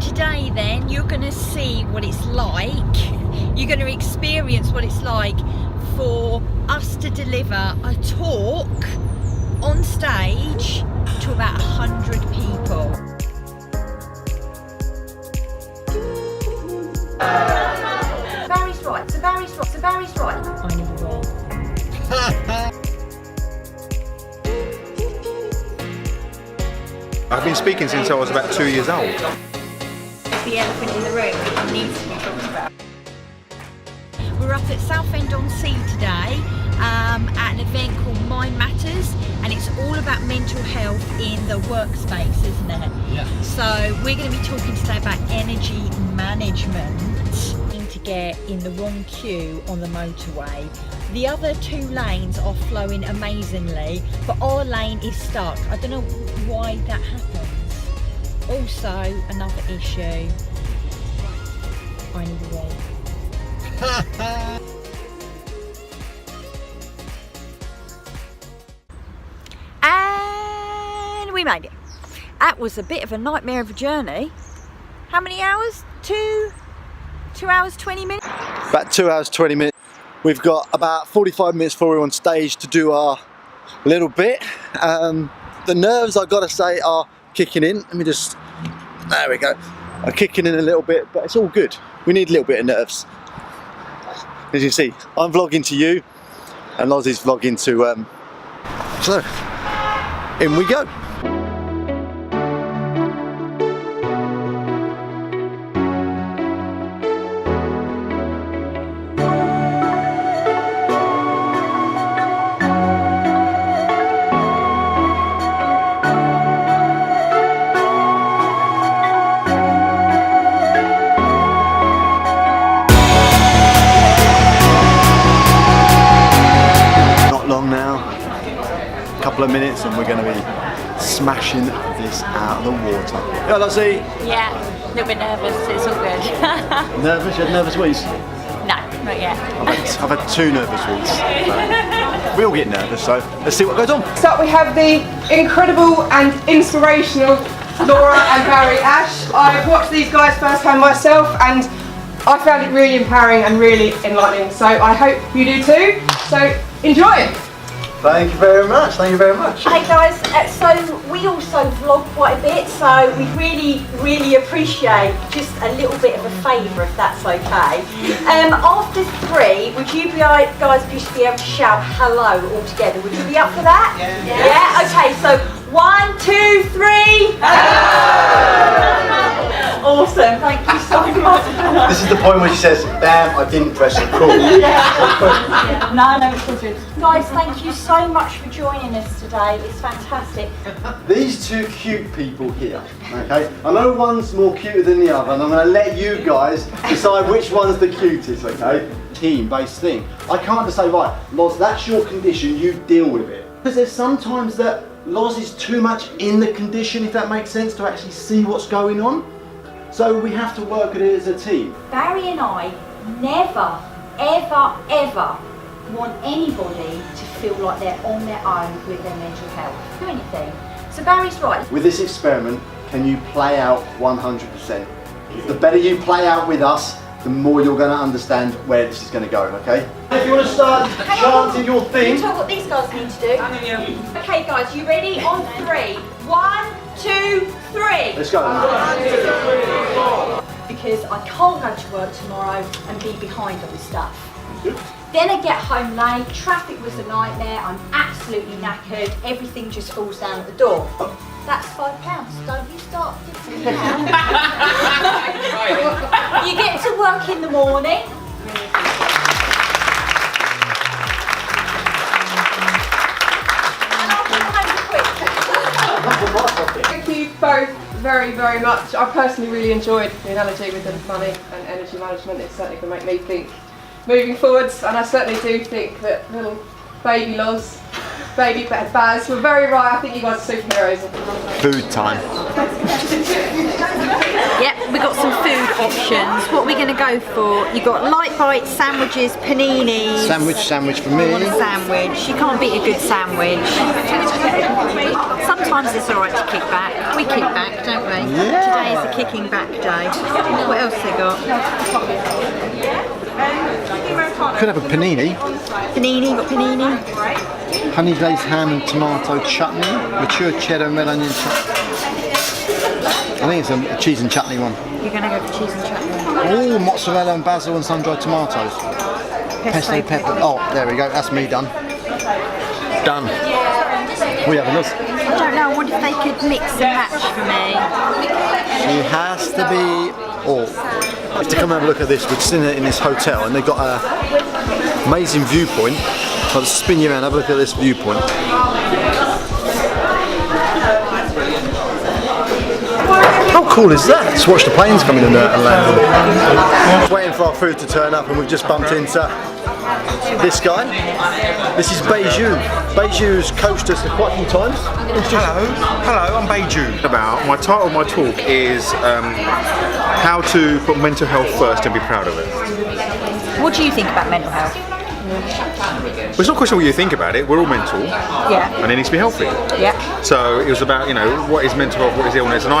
today then you're going to see what it's like, you're going to experience what it's like for us to deliver a talk on stage to about 100 people. Barry's right, so Barry's right, so Barry's right. I never will. I've been speaking since I was about 2 years old. The elephant in the room that needs to be talked about. We're up at Southend-on-Sea today at an event called Mind Matters, and it's all about mental health in the workspace, isn't it? Yeah. So we're going to be talking today about energy management. To get in the wrong queue on the motorway. The other two lanes are flowing amazingly, but our lane is stuck. I don't know why that happens. Also, another issue. I need a wig. And we made it. That was a bit of a nightmare of a journey. How many hours? 2 hours 20 minutes? About 2 hours 20 minutes. We've got about 45 minutes before we're on stage to do our little bit. The nerves, I've got to say, are kicking in. Let me just, there we go. Are kicking in a little bit, but it's all good. We need a little bit of nerves. As you can see, I'm vlogging to you, and Lozzie's vlogging to, so, in we go. Couple of minutes and we're going to be smashing this out of the water. Yeah, Lozzie? Yeah, a little bit nervous, it's all good. Nervous? You had nervous wheeze? No, not yet. I've had 2 nervous wheeze. So we all get nervous, so let's see what goes on. So we have the incredible and inspirational Laura and Barry Ash. I've watched these guys firsthand myself and I found it really empowering and really enlightening. So I hope you do too. So enjoy! Thank you very much, thank you very much. Hey guys, so we also vlog quite a bit, so we really appreciate just a little bit of a favour if that's okay. After 3, would you guys just be able to shout hello all together? Would you be up for that? Yeah. Yeah? Okay, so 1, 2, 3. Hello! Awesome, thank you so much. This is the point where she says, damn, I didn't press record. No, it's all good. Guys, thank you so much for joining us today. It's fantastic. These 2 cute people here, okay? I know one's more cuter than the other, and I'm going to let you guys decide which one's the cutest, okay? Team-based thing. I can't just say, right, Loz, that's your condition, you deal with it. Because there's sometimes that Loz is too much in the condition, if that makes sense, to actually see what's going on. So we have to work at it as a team. Barry and I never, ever want anybody to feel like they're on their own with their mental health. Do anything. So Barry's right. With this experiment, can you play out 100%? The better you play out with us, the more you're going to understand where this is going to go, okay? If you want to start chanting your thing. You tell what these guys need to do. Okay guys, you ready? On 3. 1, 2, 3. Let's go. 1, 2, 3, 4. Because I can't go to work tomorrow and be behind on stuff. Then I get home late, traffic was a nightmare, I'm absolutely knackered, everything just falls down at the door. That's £5, don't you start dipping it out. You get to work in the morning. And I'll come home quick. Thank you both very much. I personally really enjoyed the analogy with the money and energy management. It's certainly going to make me think moving forwards, and I certainly do think that little baby Loz, baby Baz were very right. I think you guys are superheroes. Food time. Yep, we got some food options. What are we going to go for? You've got light bites, sandwiches, paninis. Sandwich for me. You want a sandwich. You can't beat a good sandwich. Sometimes it's alright to kick back. We kick back, don't we? Yeah. Today is a kicking back day. What else they got? Could have a panini. Panini, got panini. Honey glazed ham and tomato chutney. Mature cheddar and red onion chutney. I think it's a cheese and chutney one. You're going to go for cheese and chutney. Oh, mozzarella and basil and sun-dried tomatoes. Pesto pepper. Oh, there we go. That's me done. Done. We have a look. I don't know, what if they could mix and match for me? She has to be. Oh, I have to come and have a look at this. We're sitting in this hotel and they've got an amazing viewpoint. I'll spin you around. Have a look at this viewpoint. How cool is that? Just watch the planes coming in there and landing. Just waiting for our food to turn up and we've just bumped into this guy. This is Baiju. Baiju's coached us quite a few times. Hello, I'm Baiju. My title of my talk is how to put mental health first and be proud of it. What do you think about mental health? Well, it's not a question of what you think about it. We're all mental, Yeah. and it needs to be healthy. Yeah. So it was about, what is mental health, what is illness, and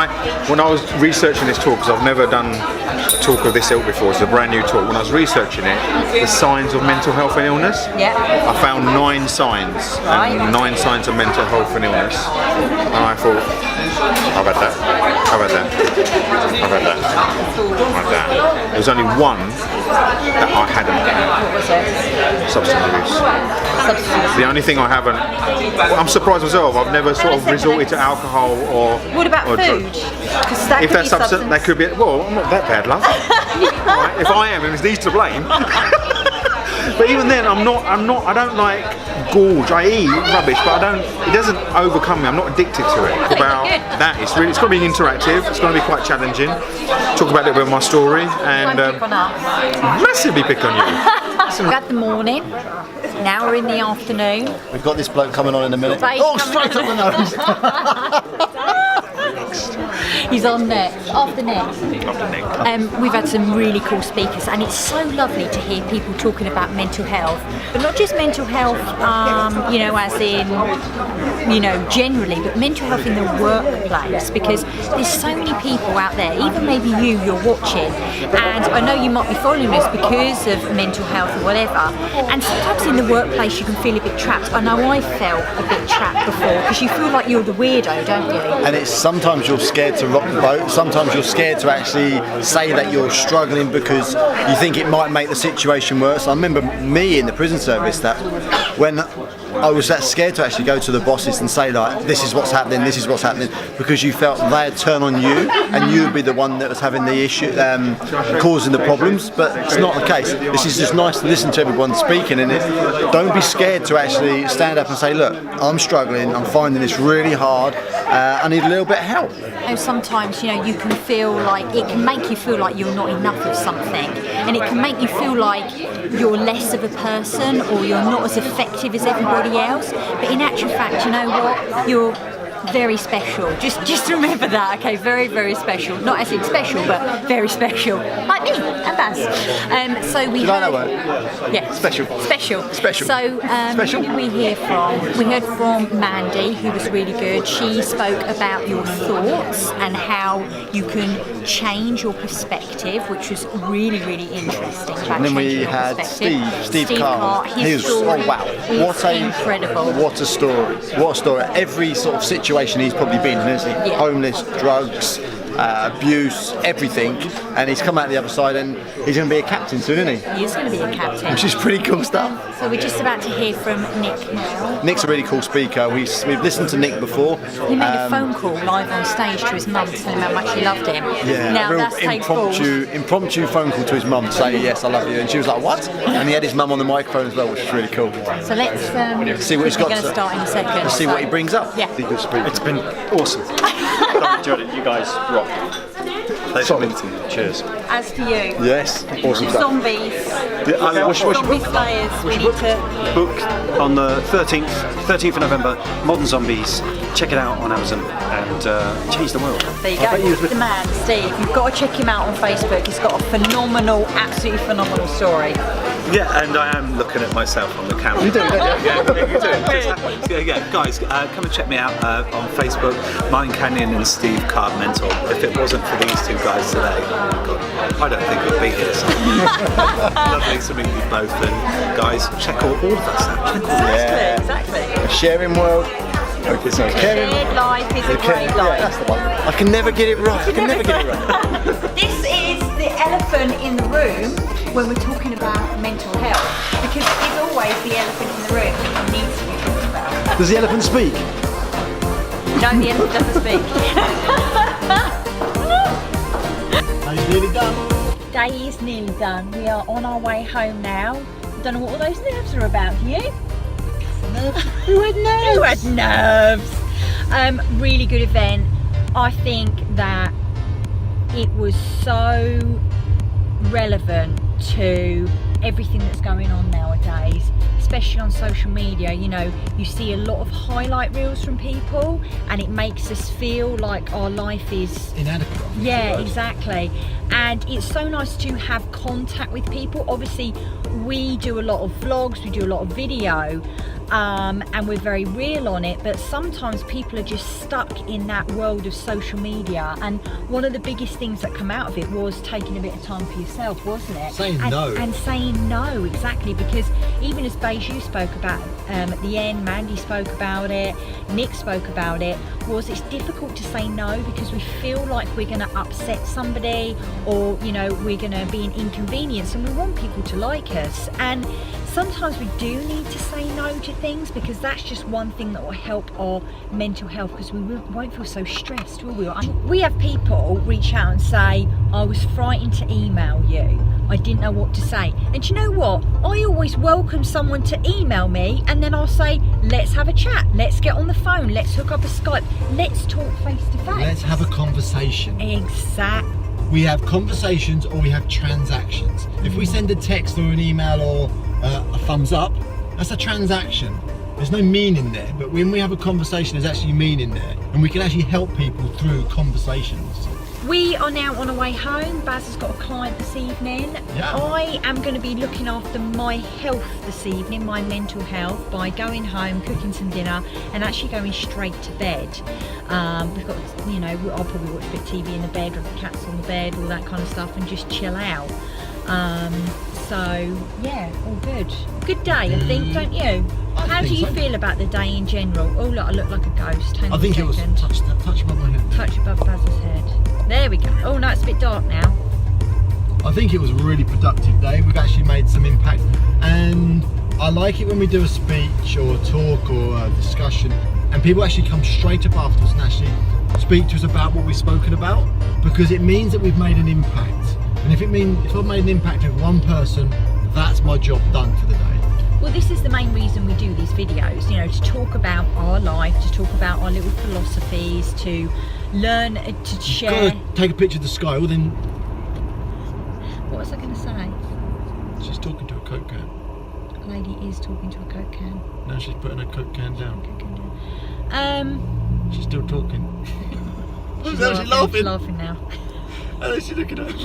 when I was researching this talk, because I've never done a talk of this ilk before, it's a brand new talk. When I was researching it, the signs of mental health and illness, Yeah. I found 9 signs, Right. and 9 signs of mental health and illness, and I thought, how about that? How about that? How about that? Like that. There was only one that I hadn't done. What was it? Substance abuse. Substance. The only thing I haven't, I'm surprised myself, I've never sort of resorted to alcohol or What about or food? drugs. Because that If could that's be substance, that could be, well, I'm not that bad, love. Right? If I am, it's these to blame. But even then, I don't like gorge. I eat rubbish, but it doesn't overcome me. I'm not addicted to it. About that, it's got to be interactive. It's going to be quite challenging. Talk about a little bit of my story and Don't pick on us. massively pick on you. We've had the morning, now we're in the afternoon. We've got this bloke coming on in a minute. Babe Oh, coming straight up the nose. He's on next, after next. We've had some really cool speakers and it's so lovely to hear people talking about mental health, but not just mental health, as in, generally, but mental health in the workplace, because there's so many people out there, even maybe you're watching, and I know you might be following us because of mental health or whatever, and sometimes in the workplace you can feel a bit trapped. I know I felt a bit trapped before, because you feel like you're the weirdo, don't you? And it's sometimes you're scared to rock the boat, sometimes you're scared to actually say that you're struggling because you think it might make the situation worse. I remember me in the prison service that when I was that scared to actually go to the bosses and say like, this is what's happening, because you felt they'd turn on you and you'd be the one that was having the issue, causing the problems, but it's not the case. This is just nice to listen to everyone speaking in it. Don't be scared to actually stand up and say, look, I'm struggling, I'm finding this really hard, I need a little bit of help. Sometimes, you can feel like, it can make you feel like you're not enough of something, and it can make you feel like you're less of a person or you're not as effective as everybody else, but in actual fact, you know what, you're very special. Just remember that, okay? Very, very special. Not as in special, but very special. Like me and Baz. So we Did I know heard, that? yeah, Special. So Special. who did we hear from? We heard from Mandy, who was really good. She spoke about your thoughts and how you can change your perspective, which was really, really interesting. And then we had Steve Carr. His He was, story oh wow, is incredible. What a story. Every sort of situation he's probably been in, isn't he? Yeah. Homeless, drugs, abuse, everything, and he's come out the other side and he's going to be a captain soon, isn't he? He is going to be a captain. Which is pretty cool stuff. So we're just about to hear from Nick now. Nick's a really cool speaker. We've listened to Nick before. He made a phone call live on stage to his mum to tell him how much he loved him. Yeah, now a real that's takes balls. impromptu phone call to his mum to say, yes, I love you, and she was like, what? And he had his mum on the microphone as well, which is really cool. So let's see what he's got. We're going to start in a second. Let's see what he brings up. Yeah. Good speaker. It's been awesome. I've enjoyed it. You guys rock. Pleasure meeting you. Cheers. As for you, Yes, awesome stuff. zombies, What's your zombie slayers, we need to... book on the 13th of November, Modern Zombies. Check it out on Amazon and change the world. There you go. The man, Steve. You've got to check him out on Facebook. He's got a phenomenal, absolutely phenomenal story. Yeah, and I am looking at myself on the camera. You do, don't you? Yeah, you do. Yeah, guys, come and check me out on Facebook, Mindcanyon and Steve Carr Mentor. If it wasn't for these two guys today, oh my God, I don't think we'd be here. So. Lovely to meet you both, and guys, check all of us out. Exactly. A sharing world. Okay, so caring. Shared life is a great Yeah, life. that's the one. I can never get it right. I can never get it right. This is the elephant in the room when we're talking about mental health, because it's always the elephant in the room that needs to be talked about. Does the elephant speak? No, the elephant doesn't speak. Are you nearly done? Day is nearly done. We are on our way home now. I don't know what all those nerves are about, do you? Who had nerves? Who had nerves? Really good event. I think that it was so relevant to everything that's going on nowadays, especially on social media. You know, you see a lot of highlight reels from people and it makes us feel like our life is inadequate. Yeah, exactly. And it's so nice to have contact with people. Obviously, we do a lot of vlogs, we do a lot of video, and we're very real on it, but sometimes people are just stuck in that world of social media. And one of the biggest things that come out of it was taking a bit of time for yourself, wasn't it? Saying no. And saying no, exactly, because even as Baiju spoke about at the end, Mandy spoke about it, Nick spoke about it, was it's difficult to say no because we feel like we're going to upset somebody, or you know, we're going to be an inconvenience, and we want people to like us. And sometimes we do need to say no to things, because that's just one thing that will help our mental health, because we won't feel so stressed, will we? We have people reach out and say, I was frightened to email you, I didn't know what to say. And do you know what? I always welcome someone to email me, and then I'll say, let's have a chat, let's get on the phone, let's hook up a Skype, let's talk face to face. Let's have a conversation. Exactly. We have conversations or we have transactions. If we send a text or an email or a thumbs up, that's a transaction. There's no meaning there, but when we have a conversation, there's actually meaning there, and we can actually help people through conversations. We are now on our way home. Baz has got a client this evening. Yeah. I am going to be looking after my health this evening, my mental health, by going home, cooking some dinner, and actually going straight to bed. We've got, you know, I'll probably watch a bit of TV in the bed, with the cats on the bed, all that kind of stuff, and just chill out. So yeah, all good. Good day, I think, don't you? How do you feel about the day in general? Oh look, I look like a ghost. Hang on I think a it was second. touch above my head. Touch above Baz's head. There we go. Oh no, it's a bit dark now. I think it was a really productive day. We've actually made some impact, and I like it when we do a speech or a talk or a discussion and people actually come straight up after us and actually speak to us about what we've spoken about, because it means that we've made an impact. And if I've made an impact with one person, that's my job done for the day. Well, this is the main reason we do these videos, you know, to talk about our life, to talk about our little philosophies, to learn, to share. You've got to take a picture of the sky. Well then, what was I going to say? she's talking to a Coke can. A lady is talking to a Coke can. Now she's putting her Coke can down. Coke can down. She's still talking. She's She's laughing. She's laughing now. And then she's looking at us.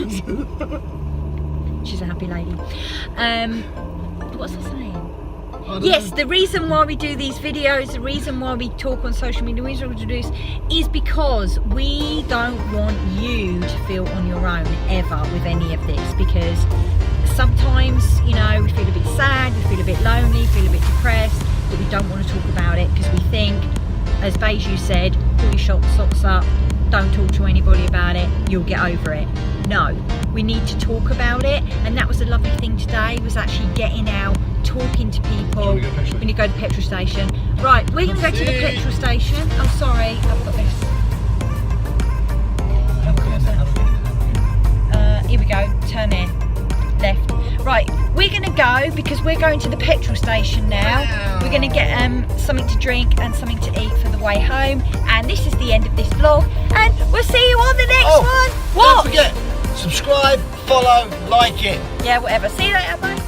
She's a happy lady. What was I saying? Yes, the reason why we do these videos, the reason why we talk on social media, the reason why we do this is because we don't want you to feel on your own ever with any of this, because sometimes, you know, we feel a bit sad, we feel a bit lonely, feel a bit depressed, but we don't want to talk about it because we think, as Baiju said, pull your socks up, don't talk to anybody about it, you'll get over it. No, we need to talk about it, and that was a lovely thing today, was actually getting out, talking to people. We're going to go to the petrol station. Right, we're going to go to the petrol station. Oh, sorry, I've got this. Here we go, turn here, left. Right, we're going to go because we're going to the petrol station now. We're going to get something to drink and something to eat for the way home, and this is the end of this vlog, and we'll see you on the next one. Don't forget, subscribe, follow, like it. Yeah, whatever. See you later, bye.